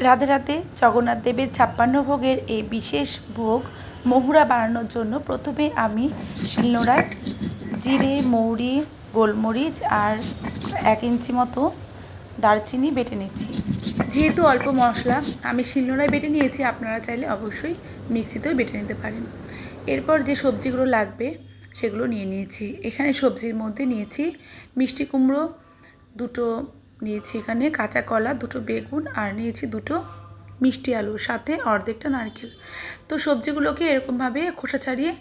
রাধে রাধে। জগন্নাথ দেবের ৫৬ ভোগের এই বিশেষ ভোগ মহুরা বানানোর জন্য প্রথমে আমি শিলনোড়ায় জিরে, মৌরি, গোলমরিচ আর ১ ইঞ্চি মতো দারচিনি বেটে নিচ্ছি। যেহেতু অল্প মশলা আমি শিলনোড়ায় বেটে নিয়েছি, আপনারা চাইলে অবশ্যই মিক্সিতেও বেটে নিতে পারেন। এরপর যে সবজিগুলো লাগবে সেগুলো নিয়ে নিয়েছি। এখানে সবজির মধ্যে নিয়েছি মিষ্টি কুমড়ো দুটো, নিয়েছি এখানে কাঁচা কলা দুটো, বেগুন আর নিয়েছি দুটো মিষ্টি আলু, সাথে অর্ধেকটা নারকেল। তো সবজিগুলোকে এরকমভাবে খোসা ছাড়িয়ে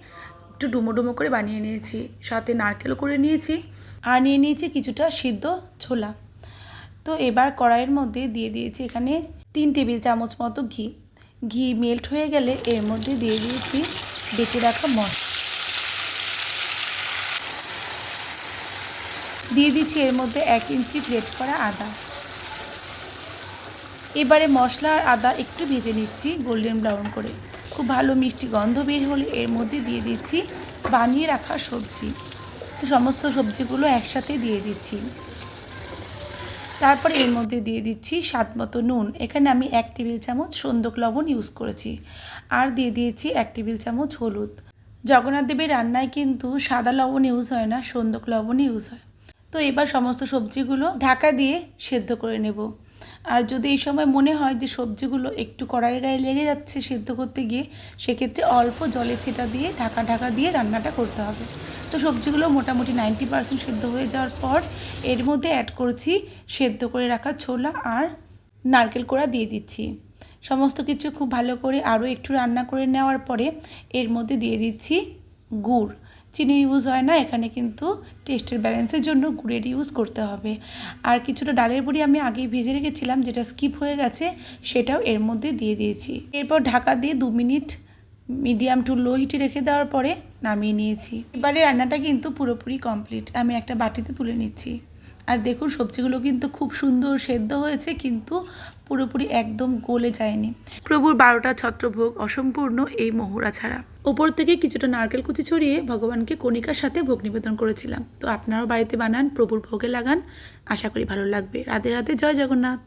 একটু ডুমো ডুমো করে বানিয়ে নিয়েছি, সাথে নারকেল করে নিয়েছি আর নিয়ে নিয়েছি কিছুটা সিদ্ধ ছোলা। তো এবার কড়াইয়ের মধ্যে দিয়ে দিয়েছি এখানে ৩ টেবিল চামচ মতো ঘি। ঘি মেল্ট হয়ে গেলে এর মধ্যে দিয়ে দিয়েছি বেটে রাখা মশলা, দিয়ে দিচ্ছি এর মধ্যে ১ ইঞ্চি গ্রেট করা আদা। এবারে মশলা আর আদা একটু ভেজে নিচ্ছি গোল্ডেন ব্রাউন করে। খুব ভালো মিষ্টি গন্ধ বের হলে এর মধ্যে দিয়ে দিচ্ছি বানিয়ে রাখা সবজি। তো সমস্ত সবজিগুলো একসাথে দিয়ে দিচ্ছি। তারপরে এর মধ্যে দিয়ে দিচ্ছি স্বাদ মতো নুন। এখানে আমি ১ টেবিল চামচ সন্দক লবণ ইউজ করেছি। আর দিয়ে দিয়েছি ১ টেবিল চামচ হলুদ। জগন্নাথ দেবের রান্নায় কিন্তু সাদা লবণ ইউজ হয় না, সন্দক লবণ ইউজ হয়। তো এবার সমস্ত সবজিগুলো ঢাকা দিয়ে সেদ্ধ করে নেব। আর যদি এই সময় মনে হয় যে সবজিগুলো একটু কড়াইয়ের গায়ে লেগে যাচ্ছে সেদ্ধ করতে গিয়ে, সেক্ষেত্রে অল্প জলের ছিটা দিয়ে ঢাকা দিয়ে রান্নাটা করতে হবে। তো সবজিগুলো মোটামুটি 90% সেদ্ধ হয়ে যাওয়ার পর এর মধ্যে অ্যাড করছি সেদ্ধ করে রাখা ছোলা আর নারকেল কোড়া দিয়ে দিচ্ছি। সমস্ত কিছু খুব ভালো করে আরও একটু রান্না করে নেওয়ার পরে এর মধ্যে দিয়ে দিচ্ছি গুড়। চিনি ইউজ হয় না এখানে, কিন্তু টেস্টের ব্যালেন্সের জন্য গুড়ের ইউজ করতে হবে। আর কিছুটা ডালের বড়ি আমি আগেই ভেজে রেখেছিলাম, যেটা স্কিপ হয়ে গেছে, সেটাও এর মধ্যে দিয়ে দিয়েছি। এরপর ঢাকা দিয়ে ২ মিনিট মিডিয়াম টু লো হিটে রেখে দেওয়ার পরে নামিয়ে নিয়েছি। এবারে রান্নাটা কিন্তু পুরোপুরি কমপ্লিট। আমি একটা বাটিতে তুলে নিচ্ছি। আর দেখুন সবজিগুলো কিন্তু খুব সুন্দর সেদ্ধ হয়েছে, কিন্তু পুরোপুরি একদম গলে যায়নি। প্রভুর ১২টা ছত্রভোগ অসম্পূর্ণ এই মহুরা ছাড়া। ওপর থেকে কিছুটা নারকেল কুচি ছড়িয়ে ভগবানকে কণিকার সাথে ভোগ নিবেদন করেছিলাম। তো আপনারাও বাড়িতে বানান, প্রভুর ভোগে লাগান, আশা করি ভালো লাগবে। রাধে রাধে, জয় জগন্নাথ।